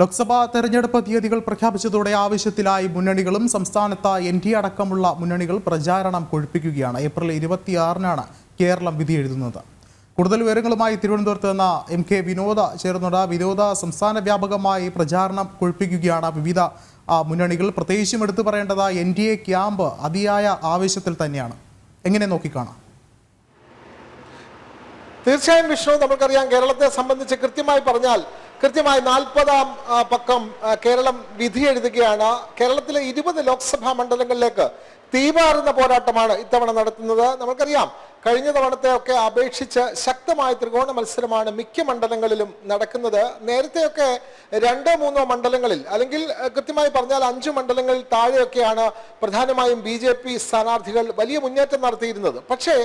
ലോക്സഭാ തെരഞ്ഞെടുപ്പ് തീയതികൾ പ്രഖ്യാപിച്ചതോടെ ആവശ്യത്തിലായി മുന്നണികളും സംസ്ഥാനത്ത് NDA അടക്കമുള്ള മുന്നണികൾ പ്രചാരണം കൊഴുപ്പിക്കുകയാണ്. ഏപ്രിൽ 26-നാണ് കേരളം വിധി എഴുതുന്നത്. കൂടുതൽ വിവരങ്ങളുമായി തിരുവനന്തപുരത്ത് നിന്ന് MK വിനോദ ചേർന്നുണ്ട്. വിനോദ, സംസ്ഥാന വ്യാപകമായി പ്രചാരണം കൊഴുപ്പിക്കുകയാണ് വിവിധ മുന്നണികൾ. പ്രത്യേകിച്ചും എടുത്തു പറയേണ്ടത് NDA ക്യാമ്പ് അതിയായ ആവേശത്തിൽ തന്നെയാണ്. എങ്ങനെ നോക്കിക്കാണാം? തീർച്ചയായും വിഷ്ണു, നമുക്കറിയാം കേരളത്തെ സംബന്ധിച്ച് കൃത്യമായി പറഞ്ഞാൽ 40-ാം പക്കം കേരളം വിധി എഴുതുകയാണ്. കേരളത്തിലെ 20 ലോക്സഭാ മണ്ഡലങ്ങളിലേക്ക് തീപാറുന്ന പോരാട്ടമാണ് ഇത്തവണ നടത്തുന്നത്. നമുക്കറിയാം കഴിഞ്ഞ തവണത്തെയൊക്കെ അപേക്ഷിച്ച് ശക്തമായ ത്രികോണ മത്സരമാണ് മിക്ക മണ്ഡലങ്ങളിലും നടക്കുന്നത്. നേരത്തെയൊക്കെ 2-3 മണ്ഡലങ്ങളിൽ, അല്ലെങ്കിൽ കൃത്യമായി പറഞ്ഞാൽ 5 മണ്ഡലങ്ങളിൽ താഴെയൊക്കെയാണ് പ്രധാനമായും BJP സ്ഥാനാർത്ഥികൾ വലിയ മുന്നേറ്റം നടത്തിയിരുന്നത്. പക്ഷേ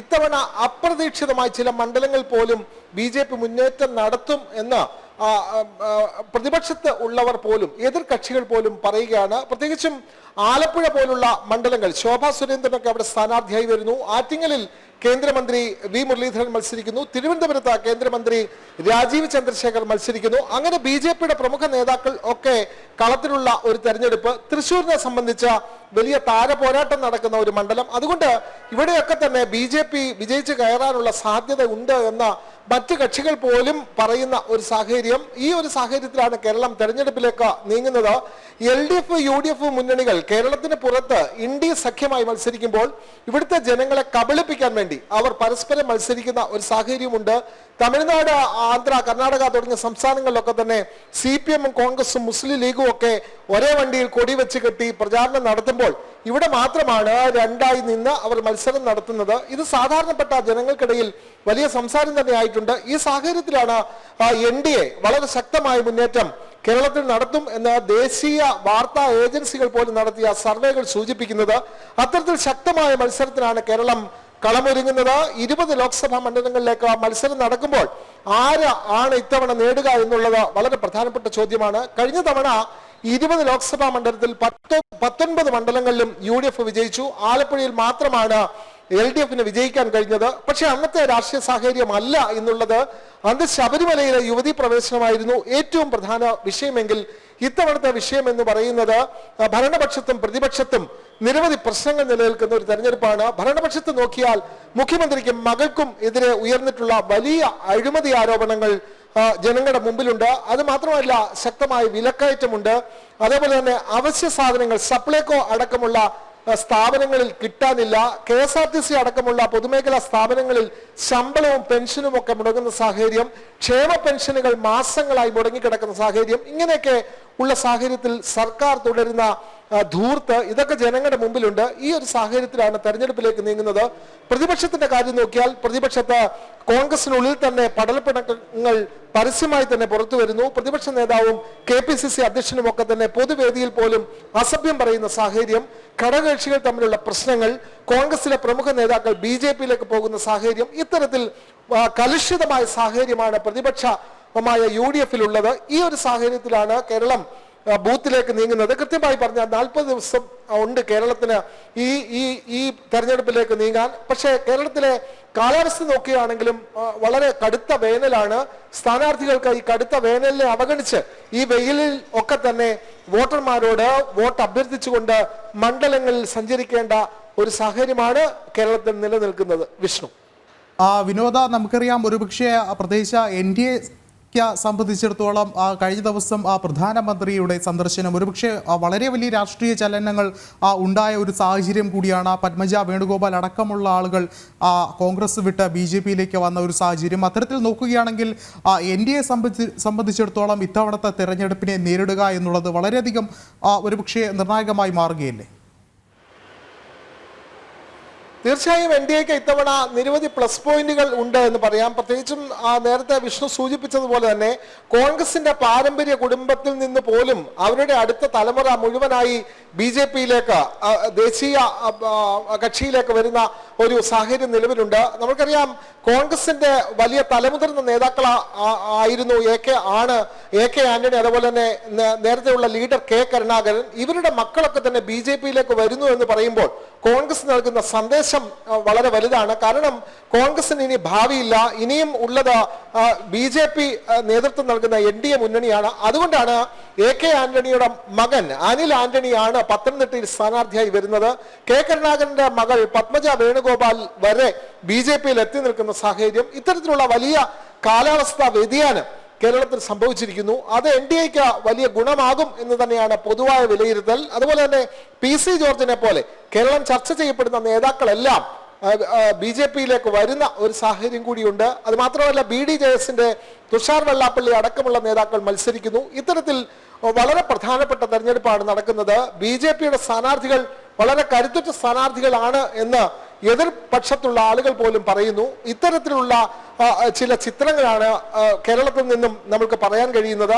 ഇത്തവണ അപ്രതീക്ഷിതമായി ചില മണ്ഡലങ്ങളിൽ പോലും BJP മുന്നേറ്റം നടത്തും എന്ന് പ്രതിപക്ഷത്ത് ഉള്ളവർ പോലും, എതിർ കക്ഷികൾ പോലും പറയുകയാണ്. പ്രത്യേകിച്ചും ആലപ്പുഴ പോലുള്ള മണ്ഡലങ്ങൾ, ശോഭാ സുരേന്ദ്രനൊക്കെ അവിടെ സ്ഥാനാർത്ഥിയായി വരുന്നു. ആറ്റിങ്ങലിൽ കേന്ദ്രമന്ത്രി V മുരളീധരൻ മത്സരിക്കുന്നു. തിരുവനന്തപുരത്ത് കേന്ദ്രമന്ത്രി രാജീവ് ചന്ദ്രശേഖർ മത്സരിക്കുന്നു. അങ്ങനെ BJPയുടെ പ്രമുഖ നേതാക്കൾ ഒക്കെ കളത്തിലുള്ള ഒരു തെരഞ്ഞെടുപ്പ്. തൃശ്ശൂരിനെ സംബന്ധിച്ച വലിയ താരപോരാട്ടം നടക്കുന്ന ഒരു മണ്ഡലം. അതുകൊണ്ട് ഇവിടെയൊക്കെ തന്നെ BJP വിജയിച്ച് കയറാനുള്ള സാധ്യത ഉണ്ട് എന്ന മറ്റ് കക്ഷികൾ പോലും പറയുന്ന ഒരു സാഹചര്യം. ഈ ഒരു സാഹചര്യത്തിലാണ് കേരളം തെരഞ്ഞെടുപ്പിലേക്ക് നീങ്ങുന്നത്. LDF UDF മുന്നണികൾ കേരളത്തിന് പുറത്ത് ഇന്ത്യ സഖ്യമായി മത്സരിക്കുമ്പോൾ ഇവിടുത്തെ ജനങ്ങളെ കബളിപ്പിക്കാൻ വേണ്ടി അവർ പരസ്പരം മത്സരിക്കുന്ന ഒരു സാഹചര്യമുണ്ട്. തമിഴ്നാട്, ആന്ധ്ര, കർണാടക തുടങ്ങിയ സംസ്ഥാനങ്ങളിലൊക്കെ തന്നെ CPM-ഉം കോൺഗ്രസും മുസ്ലിം ലീഗും ഒക്കെ ഒരേ വണ്ടിയിൽ കൊടിവെച്ച് കെട്ടി പ്രചാരണം നടത്തുമ്പോൾ ഇവിടെ മാത്രമാണ് രണ്ടായി നിന്ന് അവർ മത്സരം നടത്തുന്നത്. ഇത് സാധാരണപ്പെട്ട ജനങ്ങൾക്കിടയിൽ വലിയ സംസാരം തന്നെ ആയിട്ടുണ്ട്. ഈ സാഹചര്യത്തിലാണ് NDA വളരെ ശക്തമായ മുന്നേറ്റം കേരളത്തിൽ നടത്തും എന്ന് ദേശീയ വാർത്താ ഏജൻസികൾ പോലും നടത്തിയ സർവേകൾ സൂചിപ്പിക്കുന്നത്. അത്തരത്തിൽ ശക്തമായ മത്സരത്തിനാണ് കേരളം കളമൊരുങ്ങുന്നത്. 20 ലോക്സഭാ മണ്ഡലങ്ങളിലേക്ക് മത്സരം നടക്കുമ്പോൾ ആണ് ഇത്തവണ നേടുക എന്നുള്ളത് വളരെ പ്രധാനപ്പെട്ട ചോദ്യമാണ്. കഴിഞ്ഞ തവണ 20 ലോക്സഭാ മണ്ഡലത്തിൽ 19 മണ്ഡലങ്ങളിലും UDF വിജയിച്ചു. ആലപ്പുഴയിൽ മാത്രമാണ് LDF-ന് വിജയിക്കാൻ കഴിഞ്ഞത്. പക്ഷെ അന്നത്തെ രാഷ്ട്രീയ സാഹചര്യമല്ല എന്നുള്ളത്. അന്ന് ശബരിമലയിലെ യുവതീ പ്രവേശനമായിരുന്നു ഏറ്റവും പ്രധാന വിഷയമെങ്കിൽ ഇത്തവണത്തെ വിഷയം എന്ന് പറയുന്നത് ഭരണപക്ഷത്തും പ്രതിപക്ഷത്തും നിരവധി പ്രശ്നങ്ങൾ നിലനിൽക്കുന്ന ഒരു തെരഞ്ഞെടുപ്പാണ്. ഭരണപക്ഷത്ത് നോക്കിയാൽ മുഖ്യമന്ത്രിക്കും മകൾക്കും എതിരെ ഉയർന്നിട്ടുള്ള വലിയ അഴിമതി ആരോപണങ്ങൾ ജനങ്ങളുടെ മുമ്പിലുണ്ട്. അത് മാത്രമല്ല, ശക്തമായ വിലക്കയറ്റമുണ്ട്. അതേപോലെ തന്നെ അവശ്യ സാധനങ്ങൾ സപ്ലൈകോ അടക്കമുള്ള സ്ഥാപനങ്ങളിൽ കിട്ടാനില്ല. KSRTC അടക്കമുള്ള പൊതുമേഖലാ സ്ഥാപനങ്ങളിൽ ശമ്പളവും പെൻഷനും ഒക്കെ മുടങ്ങുന്ന സാഹചര്യം, ക്ഷേമ പെൻഷനുകൾ മാസങ്ങളായി മുടങ്ങിക്കിടക്കുന്ന സാഹചര്യം. ഇങ്ങനെയൊക്കെ ഉള്ള സാഹചര്യത്തിൽ സർക്കാർ തുടരുന്ന ധൂർത്ത്, ഇതൊക്കെ ജനങ്ങളുടെ മുമ്പിലുണ്ട്. ഈ ഒരു സാഹചര്യത്തിലാണ് തെരഞ്ഞെടുപ്പിലേക്ക് നീങ്ങുന്നത്. പ്രതിപക്ഷത്തിന്റെ കാര്യം നോക്കിയാൽ പ്രതിപക്ഷത്ത് കോൺഗ്രസിനുള്ളിൽ തന്നെ പടലപ്പിണക്കങ്ങൾ പരസ്യമായി തന്നെ പുറത്തു വരുന്നു. പ്രതിപക്ഷ നേതാവും KPCC അധ്യക്ഷനും ഒക്കെ തന്നെ പൊതുവേദിയിൽ പോലും അസഭ്യം പറയുന്ന സാഹചര്യം, ഘടകകക്ഷികൾ തമ്മിലുള്ള പ്രശ്നങ്ങൾ, കോൺഗ്രസിലെ പ്രമുഖ നേതാക്കൾ BJP-യിലേക്ക് പോകുന്ന സാഹചര്യം, ഇത്തരത്തിൽ കലുഷിതമായ സാഹചര്യമാണ് പ്രതിപക്ഷമായ UDF-ലുള്ളത്. ഈ ഒരു സാഹചര്യത്തിലാണ് കേരളം ബൂത്തിലേക്ക് നീങ്ങുന്നത്. കൃത്യമായി പറഞ്ഞാൽ 40 ദിവസം ഉണ്ട് കേരളത്തിന് ഈ തെരഞ്ഞെടുപ്പിലേക്ക് നീങ്ങാൻ. പക്ഷേ കേരളത്തിലെ കാലാവസ്ഥ നോക്കുകയാണെങ്കിലും വളരെ കടുത്ത വേനലാണ്. സ്ഥാനാർത്ഥികൾക്ക് ഈ കടുത്ത വേനലിനെ അവഗണിച്ച് ഈ വെയിലിൽ ഒക്കെ തന്നെ വോട്ടർമാരോട് വോട്ട് അഭ്യർത്ഥിച്ചുകൊണ്ട് മണ്ഡലങ്ങളിൽ സഞ്ചരിക്കേണ്ട ഒരു സാഹചര്യമാണ് കേരളത്തിൽ നിലനിൽക്കുന്നത്. വിഷ്ണു, വിനോദ, നമുക്കറിയാം ഒരുപക്ഷെ പ്രത്യേകിച്ച് NDA സംബന്ധിച്ചിടത്തോളം കഴിഞ്ഞ ദിവസം പ്രധാനമന്ത്രിയുടെ സന്ദർശനം ഒരുപക്ഷെ വളരെ വലിയ രാഷ്ട്രീയ ചലനങ്ങൾ ഉണ്ടായ ഒരു സാഹചര്യം കൂടിയാണ്. പത്മജ വേണുഗോപാൽ അടക്കമുള്ള ആളുകൾ കോൺഗ്രസ് വിട്ട് BJP-യിലേക്ക് വന്ന ഒരു സാഹചര്യം. അത്തരത്തിൽ നോക്കുകയാണെങ്കിൽ NDA സംബന്ധിച്ചിടത്തോളം ഇത്തവണത്തെ തെരഞ്ഞെടുപ്പിനെ നേരിടുക എന്നുള്ളത് വളരെയധികം ഒരുപക്ഷെ നിർണായകമായി മാറുകയല്ലേ? തീർച്ചയായും NDA-ക്ക് ഇത്തവണ നിരവധി പ്ലസ് പോയിന്റുകൾ ഉണ്ട് എന്ന് പറയാം. പ്രത്യേകിച്ചും നേരത്തെ വിഷ്ണു സൂചിപ്പിച്ചതുപോലെ തന്നെ കോൺഗ്രസിന്റെ പാരമ്പര്യ കുടുംബത്തിൽ നിന്ന് പോലും അവരുടെ അടുത്ത തലമുറ മുഴുവനായി BJP-യിലേക്ക്, ദേശീയ കക്ഷിയിലേക്ക് വരുന്ന ഒരു സാഹചര്യം നിലവിലുണ്ട്. നമുക്കറിയാം കോൺഗ്രസിന്റെ വലിയ തലമുതിർന്ന നേതാക്കൾ ആയിരുന്നു AK ആന്റണി, അതുപോലെ തന്നെ നേരത്തെയുള്ള ലീഡർ K കരുണാകരൻ. ഇവരുടെ മക്കളൊക്കെ തന്നെ BJP-യിലേക്ക് വരുന്നു എന്ന് പറയുമ്പോൾ കോൺഗ്രസ് നൽകുന്ന സന്ദേശം വളരെ വലുതാണ്. കാരണം കോൺഗ്രസിന് ഇനി ഭാവിയില്ല. ഇനിയും ഉള്ളത് BJP നേതൃത്വം നൽകുന്ന NDA മുന്നണിയാണ്. അതുകൊണ്ടാണ് AK ആന്റണിയുടെ മകൻ അനിൽ ആന്റണിയാണ് പത്തനംതിട്ടയിൽ സ്ഥാനാർത്ഥിയായി വരുന്നത്. K കരുണാകരന്റെ മകൾ പത്മജ വേണുഗോപാൽ വരെ BJPയിൽ എത്തി നിൽക്കുന്ന സാഹചര്യം. ഇത്തരത്തിലുള്ള വലിയ കാലാവസ്ഥാ വ്യതിയാനം കേരളത്തിൽ സംഭവിച്ചിരിക്കുന്നു. അത് NDAക്ക് വലിയ ഗുണമാകും എന്ന് തന്നെയാണ് പൊതുവായ വിലയിരുത്തൽ. അതുപോലെ തന്നെ PC ജോർജിനെ പോലെ കേരളം ചർച്ച ചെയ്യപ്പെടുന്ന നേതാക്കളെല്ലാം BJPയിലേക്ക് വരുന്ന ഒരു സാഹചര്യം കൂടിയുണ്ട്. അത് മാത്രമല്ല BDJSന്റെ തുഷാർ വെള്ളാപ്പള്ളി അടക്കമുള്ള നേതാക്കൾ മത്സരിക്കുന്നു. ഇത്തരത്തിൽ വളരെ പ്രധാനപ്പെട്ട തെരഞ്ഞെടുപ്പാണ് നടക്കുന്നത്. BJPയുടെ സ്ഥാനാർത്ഥികൾ വളരെ കരുത്തുറ്റ സ്ഥാനാർത്ഥികളാണ് എന്ന് എതിർപക്ഷത്തുള്ള ആളുകൾ പോലും പറയുന്നു. ഇത്തരത്തിലുള്ള ചില ചിത്രങ്ങളാണ് കേരളത്തിൽ നിന്നും നമുക്ക് പറയാൻ കഴിയുന്നത്.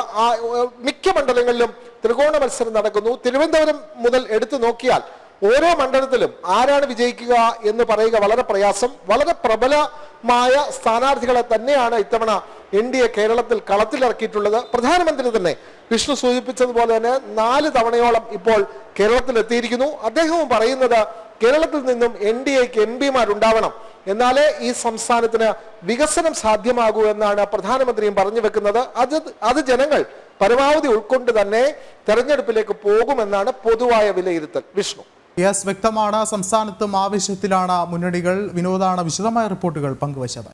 മിക്ക മണ്ഡലങ്ങളിലും ത്രികോണ മത്സരം നടക്കുന്നു. തിരുവനന്തപുരം മുതൽ എടുത്തു നോക്കിയാൽ ഓരോ മണ്ഡലത്തിലും ആരാണ് വിജയിക്കുക എന്ന് പറയുക വളരെ പ്രയാസം. വളരെ പ്രബലമായ സ്ഥാനാർത്ഥികളെ തന്നെയാണ് ഇത്തവണ NDA കേരളത്തിൽ കളത്തിലിറക്കിയിട്ടുള്ളത്. പ്രധാനമന്ത്രി തന്നെ വിഷ്ണു സൂചിപ്പിച്ചതുപോലെ തന്നെ 4 തവണയോളം ഇപ്പോൾ കേരളത്തിൽ എത്തിയിരിക്കുന്നു. അദ്ദേഹവും പറയുന്നത് കേരളത്തിൽ നിന്നും NDAക്ക് MP-മാരുണ്ടാവണം, എന്നാലേ ഈ സംസ്ഥാനത്തിന് വികസനം സാധ്യമാകൂ എന്നാണ് പ്രധാനമന്ത്രിയും പറഞ്ഞു വെക്കുന്നത്. അത് ജനങ്ങൾ പരമാവധി ഉൾക്കൊണ്ട് തന്നെ തെരഞ്ഞെടുപ്പിലേക്ക് പോകുമെന്നാണ് പൊതുവായ വിലയിരുത്തൽ. വിഷ്ണു. യെസ്, വ്യക്തമാണ്. സംസ്ഥാനത്തും ആവശ്യത്തിലാണ് മുന്നണികൾ. വിനോദാണ് വിശദമായ റിപ്പോർട്ടുകൾ പങ്കുവച്ചത്.